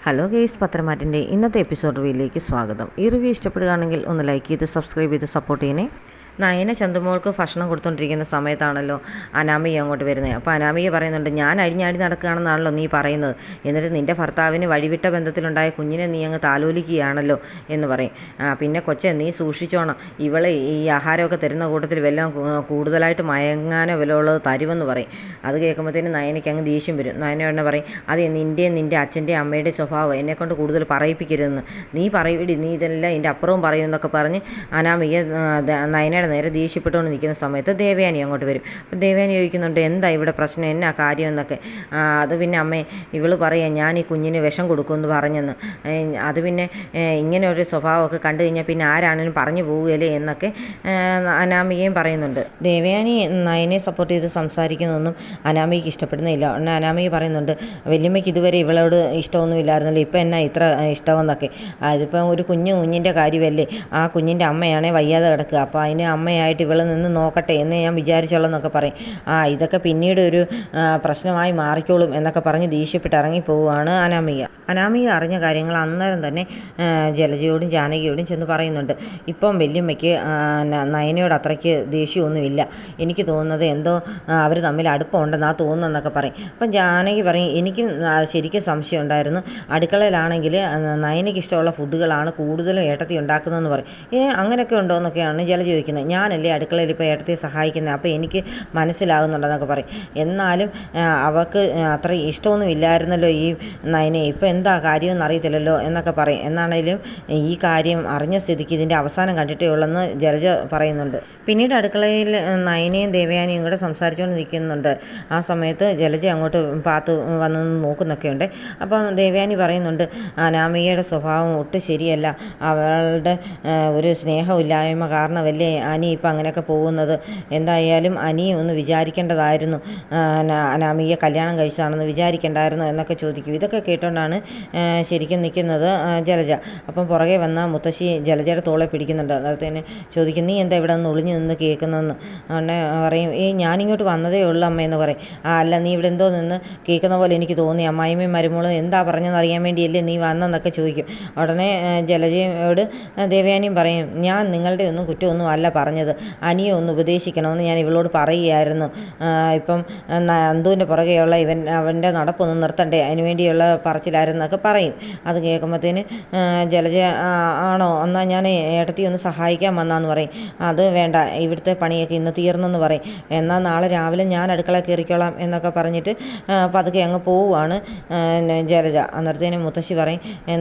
Hello guys, പത്രമാറ്റിൻ്റെ ഇന്നത്തെ episode റിവ്യൂയിലേക്ക് സ്വാഗതം. ഈ റിവ്യൂ ഇഷ്ടപ്പെടുകയാണെങ്കിൽ ഒന്ന് ലൈക്ക് ചെയ്ത് സബ്സ്ക്രൈബ് ചെയ്ത് സപ്പോർട്ട് ചെയ്യണേ. നയന ചന്തുമോൾക്ക് ഭക്ഷണം കൊടുത്തുകൊണ്ടിരിക്കുന്ന സമയത്താണല്ലോ അനാമിക അങ്ങോട്ട് വരുന്നത്. അപ്പോൾ അനാമിക പറയുന്നുണ്ട്, ഞാൻ അഴിഞ്ഞാടി നടക്കുകയാണെന്നാണല്ലോ നീ പറയുന്നത്, എന്നിട്ട് നിൻ്റെ ഭർത്താവിന് വഴിവിട്ട ബന്ധത്തിലുണ്ടായ കുഞ്ഞിനെ നീ അങ്ങ് താലോലിക്കുകയാണല്ലോ എന്ന് പറയും. പിന്നെ കൊച്ചെ, നീ സൂക്ഷിച്ചോണം, ഇവളെ ഈ ആഹാരമൊക്കെ തരുന്ന കൂട്ടത്തിൽ വല്ലതും കൂടുതലായിട്ട് മയങ്ങാനോ വല്ലതും ഉള്ളത് തരുമെന്ന് പറയും. അത് കേൾക്കുമ്പോഴത്തേനും നയനയ്ക്ക് അങ്ങ് ദേഷ്യം വരും. നയന ഉടനെ പറയും, അത് നിൻ്റെ അച്ഛൻ്റെ അമ്മയുടെ സ്വഭാവം എന്നെക്കൊണ്ട് കൂടുതൽ പറയിപ്പിക്കരുതെന്ന്. നീ പറയൂടി, നീ ഇതെല്ലാം എൻ്റെ അപ്പുറവും പറയുമെന്നൊക്കെ പറഞ്ഞ് അനാമിക നയനയുടെ നേരെ ദേഷ്യപ്പെട്ടുകൊണ്ട് നിൽക്കുന്ന സമയത്ത് ദേവയാനി അങ്ങോട്ട് വരും. അപ്പം ദേവയാനി ചോദിക്കുന്നുണ്ട്, എന്താ ഇവിടെ പ്രശ്നം, എന്നാ കാര്യം എന്നൊക്കെ. അത് പിന്നെ അമ്മേ, ഇവള് പറയാം ഞാൻ ഈ കുഞ്ഞിന് വിഷം കൊടുക്കുമെന്ന് പറഞ്ഞെന്ന്. അത് പിന്നെ ഇങ്ങനെ ഒരു സ്വഭാവമൊക്കെ കണ്ടു കഴിഞ്ഞാൽ പിന്നെ ആരാണെങ്കിലും പറഞ്ഞു പോവുകയല്ലേ എന്നൊക്കെ അനാമികയും പറയുന്നുണ്ട്. ദേവയാനി നയനെ സപ്പോർട്ട് ചെയ്ത് സംസാരിക്കുന്നതൊന്നും അനാമികയ്ക്ക് ഇഷ്ടപ്പെടുന്നില്ല. ഉടനെ അനാമിക പറയുന്നുണ്ട്, വല്യമ്മയ്ക്ക് ഇതുവരെ ഇവളോട് ഇഷ്ടമൊന്നുമില്ലായിരുന്നല്ലോ, ഇപ്പം എന്നാ ഇത്ര ഇഷ്ടമെന്നൊക്കെ. അതിപ്പം ഒരു കുഞ്ഞിൻ്റെ കാര്യമല്ലേ, ആ കുഞ്ഞിൻ്റെ അമ്മയാണേ വയ്യാതെ കിടക്കുക, അപ്പോൾ അതിന് അമ്മയായിട്ട് ഇവളെ നിന്ന് നോക്കട്ടെ എന്ന് ഞാൻ വിചാരിച്ചോളെന്നൊക്കെ പറയും. ഇതൊക്കെ പിന്നീട് ഒരു പ്രശ്നമായി മാറിക്കോളും എന്നൊക്കെ പറഞ്ഞ് ദേഷ്യപ്പെട്ട് ഇറങ്ങിപ്പോവുകയാണ് അനാമിക അറിഞ്ഞ കാര്യങ്ങൾ അന്നേരം തന്നെ ജലജയോടും ജാനകിയോടും ചെന്ന് പറയുന്നുണ്ട്. ഇപ്പം വല്യമ്മയ്ക്ക് നയനയോട് അത്രയ്ക്ക് ദേഷ്യമൊന്നുമില്ല, എനിക്ക് തോന്നുന്നത് എന്തോ അവർ തമ്മിൽ അടുപ്പമുണ്ടെന്നാണ് തോന്നുന്നതെന്നൊക്കെ പറയും. അപ്പം ജാനകി പറയും, എനിക്കും ശരിക്കും സംശയം ഉണ്ടായിരുന്നു, അടുക്കളയിലാണെങ്കിൽ നയനയ്ക്ക് ഇഷ്ടമുള്ള ഫുഡുകളാണ് കൂടുതലും ഏട്ടത്തി ഉണ്ടാക്കുന്നതെന്ന് പറയും. അങ്ങനെയൊക്കെ ഉണ്ടോ എന്നൊക്കെയാണ് ജലജ ചോദിക്കുന്നത്. ഞാനല്ലേ അടുക്കളയിൽ ഇപ്പോൾ ഏട്ടത്തിയെ സഹായിക്കുന്നത്, അപ്പോൾ എനിക്ക് മനസ്സിലാകുന്നുണ്ടെന്നൊക്കെ പറയും. എന്നാലും അവൾക്ക് അത്ര ഇഷ്ടമൊന്നും ഇല്ലായിരുന്നല്ലോ ഈ നയനെ, ഇപ്പോൾ എന്താ കാര്യമെന്ന് അറിയത്തില്ലല്ലോ എന്നൊക്കെ പറയും. എന്നാണേലും ഈ കാര്യം അറിഞ്ഞ സ്ഥിതിക്ക് ഇതിൻ്റെ അവസാനം കണ്ടിട്ടേ ഉള്ളെന്ന് ജലജ പറയുന്നുണ്ട്. പിന്നീട് അടുക്കളയിൽ നയനയും ദേവയാനിയും കൂടെ സംസാരിച്ചുകൊണ്ട് നിൽക്കുന്നുണ്ട്. ആ സമയത്ത് ജലജ അങ്ങോട്ട് പാത്ത് വന്ന് നോക്കുന്നൊക്കെയുണ്ട്. അപ്പം ദേവയാനി പറയുന്നുണ്ട്, അനാമികയുടെ സ്വഭാവം ഒട്ടും ശരിയല്ല, അവളുടെ ഒരു സ്നേഹമില്ലായ്മ കാരണമല്ലേ അനി ഇപ്പം അങ്ങനെയൊക്കെ പോകുന്നത്. എന്തായാലും അനി ഒന്ന് വിചാരിക്കേണ്ടതായിരുന്നു, അനാമിക കല്യാണം കഴിച്ചതാണെന്ന് വിചാരിക്കേണ്ടായിരുന്നു എന്നൊക്കെ ചോദിക്കും. ഇതൊക്കെ കേട്ടോണ്ടാണ് ശരിക്കും നിൽക്കുന്നത് ജലജ. അപ്പം പുറകെ വന്ന മുത്തശ്ശി ജലജയുടെ തോളെ പിടിക്കുന്നുണ്ട്. അന്നേരത്തേന് ചോദിക്കും, നീ എന്താ ഇവിടെ നിന്ന് ഒളിഞ്ഞു നിന്ന് കേൾക്കുന്നതെന്ന്. ഉടനെ പറയും, ഞാനിങ്ങോട്ട് വന്നതേ ഉള്ളൂ അമ്മയെന്ന് പറയും. അല്ല, നീ ഇവിടെ എന്തോ നിന്ന് കേൾക്കുന്ന പോലെ എനിക്ക് തോന്നി, അമ്മായിമ്മയും മരുമോളും എന്താ പറഞ്ഞതെന്ന് അറിയാൻ വേണ്ടിയല്ലേ നീ വന്നെന്നൊക്കെ ചോദിക്കും. ഉടനെ ജലജയോട് ദേവയാനിയും പറയും, ഞാൻ നിങ്ങളുടെ ഒന്നും കുറ്റമൊന്നും അല്ല പറഞ്ഞത്, അനിയെ ഒന്ന് ഉപദേശിക്കണമെന്ന് ഞാൻ ഇവളോട് പറയുകയായിരുന്നു. ഇപ്പം നന്ദുവിൻ്റെ പുറകെയുള്ള അവൻ്റെ നടപ്പൊന്നും നിർത്തണ്ടേ, അതിനുവേണ്ടിയുള്ള പറച്ചിലായിരുന്നൊക്കെ പറയും. അത് കേൾക്കുമ്പോഴത്തേന് ജലജ, ആണോ, എന്നാൽ ഞാൻ ഏട്ടത്തി ഒന്ന് സഹായിക്കാൻ വന്നാന്ന് പറയും. അത് വേണ്ട, ഇവിടുത്തെ പണിയൊക്കെ ഇന്ന് തീർന്നെന്ന് പറയും. എന്നാൽ നാളെ രാവിലെ ഞാൻ അടുക്കള കയറിക്കോളാം എന്നൊക്കെ പറഞ്ഞിട്ട് പതുക്കെ അങ്ങ് പോവുകയാണ് ജലജ. അന്നേരത്തേന് മുത്തശ്ശി പറയും,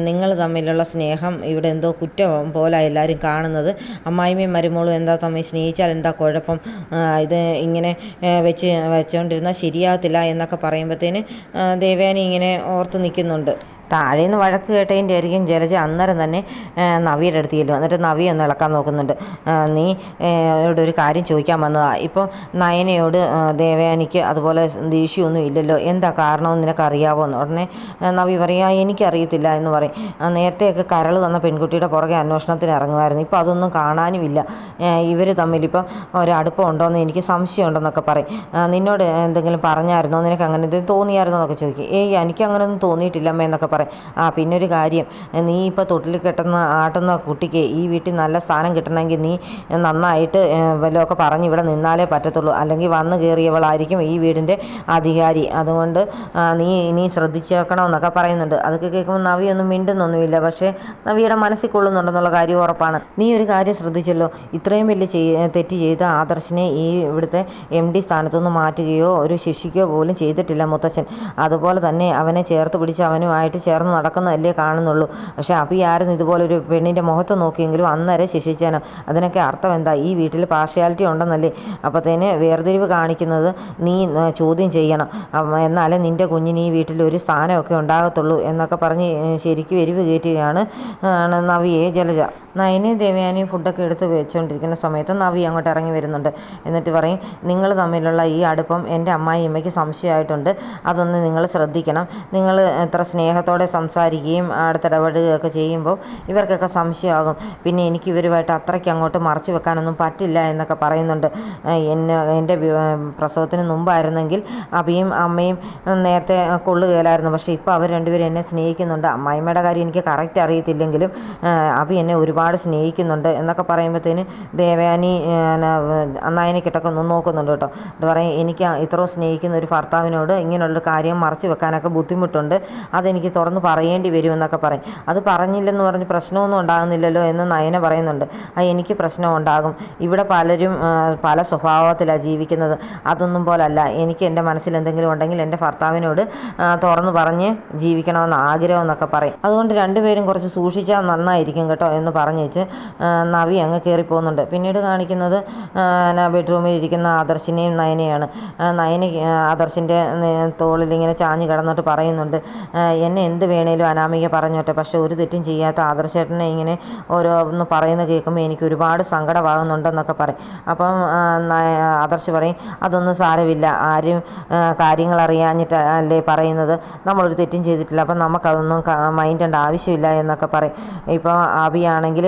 നിങ്ങൾ തമ്മിലുള്ള സ്നേഹം ഇവിടെ എന്തോ കുറ്റം പോലെ എല്ലാവരും കാണുന്നത്, അമ്മായിമ്മയും മരുമോളും എന്താ തമ്മിൽ സ്നേഹിച്ചാൽ എന്താ കുഴപ്പം, ഇത് ഇങ്ങനെ വെച്ചുകൊണ്ടിരുന്നാൽ ശരിയാകത്തില്ല എന്നൊക്കെ പറയുമ്പോഴത്തേന് ദേവയാനി ഇങ്ങനെ ഓർത്ത് നിൽക്കുന്നുണ്ട്. താഴേന്ന് വഴക്ക് കേട്ടതിൻ്റെ ആയിരിക്കും ജലജ അന്നേരം തന്നെ നവിയുടെ അടുത്ത് ചെല്ലും. എന്നിട്ട് നവി ഒന്ന് ഇളക്കാൻ നോക്കുന്നുണ്ട്. നീ ഒരു കാര്യം ചോദിക്കാൻ വന്നതാണ്, ഇപ്പോൾ നയനയോട് ദേവയാനിക്ക് അതുപോലെ ദേഷ്യമൊന്നും ഇല്ലല്ലോ, എന്താ കാരണമെന്ന് നിനക്ക് അറിയാവോന്ന്. ഉടനെ നവി പറയാ, എനിക്കറിയത്തില്ല എന്ന് പറയും. നേരത്തെയൊക്കെ കരൾ തന്ന പെൺകുട്ടിയുടെ പുറകെ അന്വേഷണത്തിന് ഇറങ്ങുമായിരുന്നു, ഇപ്പോൾ അതൊന്നും കാണാനുമില്ല, ഇവർ തമ്മിലിപ്പം ഒരടുപ്പം ഉണ്ടോയെന്ന് എനിക്ക് സംശയമുണ്ടെന്നൊക്കെ പറയും. നിന്നോട് എന്തെങ്കിലും പറഞ്ഞായിരുന്നോ, നിനക്ക് അങ്ങനെ എന്തെങ്കിലും തോന്നിയായിരുന്നോ എന്നൊക്കെ ചോദിക്കും. എനിക്ക് അങ്ങനെയൊന്നും തോന്നിയിട്ടില്ലമ്മ എന്നൊക്കെ പറയും. പിന്നെ ഒരു കാര്യം, നീ ഇപ്പോൾ തൊട്ടിൽ ആട്ടുന്ന കുട്ടിക്ക് ഈ വീട്ടിൽ നല്ല സ്ഥാനം കിട്ടണമെങ്കിൽ നീ നന്നായിട്ട് വല്ലതൊക്കെ പറഞ്ഞ് ഇവിടെ നിന്നാലേ പറ്റത്തുള്ളൂ, അല്ലെങ്കിൽ വന്നു കയറിയവളായിരിക്കും ഈ വീടിൻ്റെ അധികാരി, അതുകൊണ്ട് നീ ഇനി ശ്രദ്ധിച്ചേക്കണമെന്നൊക്കെ പറയുന്നുണ്ട്. അതൊക്കെ കേൾക്കുമ്പോൾ നവി ഒന്നും മിണ്ടുന്നൊന്നുമില്ല, പക്ഷേ നവിയുടെ മനസ്സിൽ കൊള്ളുന്നുണ്ടെന്നുള്ള കാര്യം ഉറപ്പാണ്. നീ ഒരു കാര്യം ശ്രദ്ധിച്ചല്ലോ, ഇത്രയും വലിയ തെറ്റ് ചെയ്ത ആദർശിനെ ഈ ഇവിടുത്തെ MD സ്ഥാനത്തുനിന്ന് മാറ്റുകയോ ഒരു ശിക്ഷിക്കുകയോ പോലും ചെയ്തിട്ടില്ല മുത്തച്ഛൻ. അതുപോലെ തന്നെ അവനെ ചേർത്ത് പിടിച്ച് അവനുമായിട്ട് ചേർന്ന് നടക്കുന്നതല്ലേ കാണുന്നുള്ളൂ. പക്ഷേ അഭിയായിരുന്നു ഇതുപോലൊരു പെണ്ണിൻ്റെ മുഖത്ത് നോക്കിയെങ്കിലും അന്നേരം ശിക്ഷിച്ചേനോ. അതിനൊക്കെ അർത്ഥം എന്താ, ഈ വീട്ടിൽ പാർഷ്യാലിറ്റി ഉണ്ടെന്നല്ലേ. അപ്പോഴത്തേന് വേർതിരിവ് കാണിക്കുന്നത് നീ ചോദ്യം ചെയ്യണം, എന്നാലേ നിൻ്റെ കുഞ്ഞിന് ഈ വീട്ടിൽ ഒരു സ്ഥാനമൊക്കെ ഉണ്ടാകത്തുള്ളൂ എന്നൊക്കെ പറഞ്ഞ് ശരിക്കും എരിവ് കയറ്റുകയാണ് നവിയെ ജലജ. നയനയും ദേവയാനിയും ഫുഡൊക്കെ എടുത്ത് വെച്ചുകൊണ്ടിരിക്കുന്ന സമയത്ത് നവി അങ്ങോട്ട് ഇറങ്ങി വരുന്നുണ്ട്. എന്നിട്ട് പറയും, നിങ്ങൾ തമ്മിലുള്ള ഈ അടുപ്പം എൻ്റെ അമ്മായിയമ്മയ്ക്ക് സംശയമായിട്ടുണ്ട്, അതൊന്ന് നിങ്ങൾ ശ്രദ്ധിക്കണം. നിങ്ങൾ എത്ര സ്നേഹത്തോടെ സ്നേഹത്തോടെ സംസാരിക്കുകയും അടുത്തിടപെടുകയൊക്കെ ചെയ്യുമ്പോൾ ഇവർക്കൊക്കെ സംശയമാകും. പിന്നെ എനിക്ക് ഇവരുമായിട്ട് അത്രയ്ക്ക് അങ്ങോട്ട് മറച്ചു വെക്കാനൊന്നും പറ്റില്ല എന്നൊക്കെ പറയുന്നുണ്ട്. എൻ്റെ പ്രസവത്തിന് മുമ്പായിരുന്നെങ്കിൽ അഭിയും അമ്മയും നേരത്തെ കൊള്ളുകയില്ലായിരുന്നു. പക്ഷേ ഇപ്പോൾ അവർ രണ്ടുപേരും എന്നെ സ്നേഹിക്കുന്നുണ്ട്. അമ്മായിമ്മയുടെ കാര്യം എനിക്ക് കറക്റ്റ് അറിയത്തില്ലെങ്കിലും അഭി എന്നെ ഒരുപാട് സ്നേഹിക്കുന്നുണ്ട് എന്നൊക്കെ പറയുമ്പോഴത്തേന് ദേവയാനി നയനക്കിട്ടൊക്കെ ഒന്ന് നോക്കുന്നുണ്ട് കേട്ടോ. എന്താ പറയുക, എനിക്ക് ഇത്രയും സ്നേഹിക്കുന്ന ഒരു ഭർത്താവിനോട് ഇങ്ങനെയുള്ളൊരു കാര്യം മറച്ചു വെക്കാനൊക്കെ ബുദ്ധിമുട്ടുണ്ട്. അതെനിക്ക് തുറന്ന് പറയേണ്ടി വരുമെന്നൊക്കെ പറയും. അത് പറഞ്ഞില്ലെന്ന് പറഞ്ഞ് പ്രശ്നമൊന്നും ഉണ്ടാകുന്നില്ലല്ലോ എന്ന് നയന പറയുന്നുണ്ട്. എനിക്ക് പ്രശ്നം ഉണ്ടാകും. ഇവിടെ പലരും പല സ്വഭാവത്തിലാണ് ജീവിക്കുന്നത്. അതൊന്നും പോലല്ല. എനിക്ക് എൻ്റെ മനസ്സിൽ എന്തെങ്കിലും ഉണ്ടെങ്കിൽ എൻ്റെ ഭർത്താവിനോട് തുറന്ന് പറഞ്ഞ് ജീവിക്കണമെന്ന് ആഗ്രഹം എന്നൊക്കെ പറയും. അതുകൊണ്ട് രണ്ടുപേരും കുറച്ച് സൂക്ഷിച്ചാൽ നന്നായിരിക്കും കേട്ടോ എന്ന് പറഞ്ഞേച്ച് നവി അങ്ങ് കയറിപ്പോകുന്നുണ്ട്. പിന്നീട് കാണിക്കുന്നത് ബെഡ്റൂമിൽ ഇരിക്കുന്ന ആദർശിനെയും നയനയാണ്. നയന ആദർശിൻ്റെ തോളിൽ ഇങ്ങനെ ചാഞ്ഞ് കിടന്നിട്ട് പറയുന്നുണ്ട്, എന്നെ എന്ത് വേണേലും അനാമിക പറഞ്ഞോട്ടെ, പക്ഷെ ഒരു തെറ്റും ചെയ്യാത്ത ആദർശേട്ടനെ ഇങ്ങനെ ഓരോന്ന് പറയുന്നത് കേൾക്കുമ്പോൾ എനിക്ക് ഒരുപാട് സങ്കടമാകുന്നുണ്ടെന്നൊക്കെ പറയും. അപ്പം ആദർശ് പറയും, അതൊന്നും സാരമില്ല, ആരും കാര്യങ്ങൾ അറിയാഞ്ഞിട്ട് അല്ലേ പറയുന്നത്, നമ്മളൊരു തെറ്റും ചെയ്തിട്ടില്ല, അപ്പം നമുക്കതൊന്നും മൈൻഡ് ചെയ്യേണ്ട ആവശ്യമില്ല എന്നൊക്കെ പറയും. ഇപ്പോൾ അഭിയാണെങ്കിൽ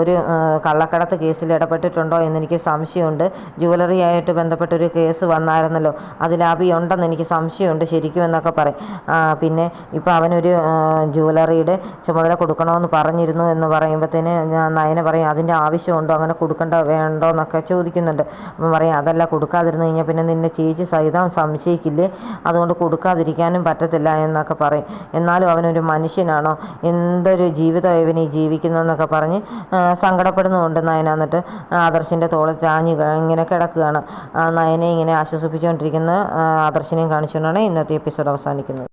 ഒരു കള്ളക്കടത്ത് കേസിൽ ഇടപെട്ടിട്ടുണ്ടോ എന്നെനിക്ക് സംശയമുണ്ട്. ജുവലറി ആയിട്ട് ബന്ധപ്പെട്ടൊരു കേസ് വന്നായിരുന്നല്ലോ, അതിൽ അഭി ഉണ്ടെന്ന് എനിക്ക് സംശയമുണ്ട് ശരിക്കും എന്നൊക്കെ പറയും. പിന്നെ ഇപ്പോൾ അവനൊരു ജുവലറിയുടെ ചുമതല കൊടുക്കണമെന്ന് പറഞ്ഞിരുന്നു എന്ന് പറയുമ്പോഴത്തേന് നയന പറയും, അതിൻ്റെ ആവശ്യമുണ്ടോ, അങ്ങനെ കൊടുക്കേണ്ട വേണ്ടോ എന്നൊക്കെ ചോദിക്കുന്നുണ്ട്. അപ്പം പറയും, അതല്ല, കൊടുക്കാതിരുന്ന് കഴിഞ്ഞാൽ പിന്നെ നിന്നെ ചേച്ചി സഹിതം സംശയിക്കില്ലേ, അതുകൊണ്ട് കൊടുക്കാതിരിക്കാനും പറ്റത്തില്ല എന്നൊക്കെ പറയും. എന്നാലും അവനൊരു മനുഷ്യനാണോ, എന്തൊരു ജീവിതം ഇവൻ ഈ ജീവിക്കുന്നതെന്നൊക്കെ പറഞ്ഞ് സങ്കടപ്പെടുന്നുമുണ്ട് നയന. എന്നിട്ട് ആദർശിൻ്റെ തോളിൽ ചാഞ്ഞ് ഇങ്ങനെ കിടക്കുകയാണ്. നയനെ ഇങ്ങനെ ആശ്വസിപ്പിച്ചുകൊണ്ടിരിക്കുന്ന ആദർശിനെയും കാണിച്ചുകൊണ്ടാണ് ഇന്നത്തെ എപ്പിസോഡ് അവസാനിക്കുന്നത്.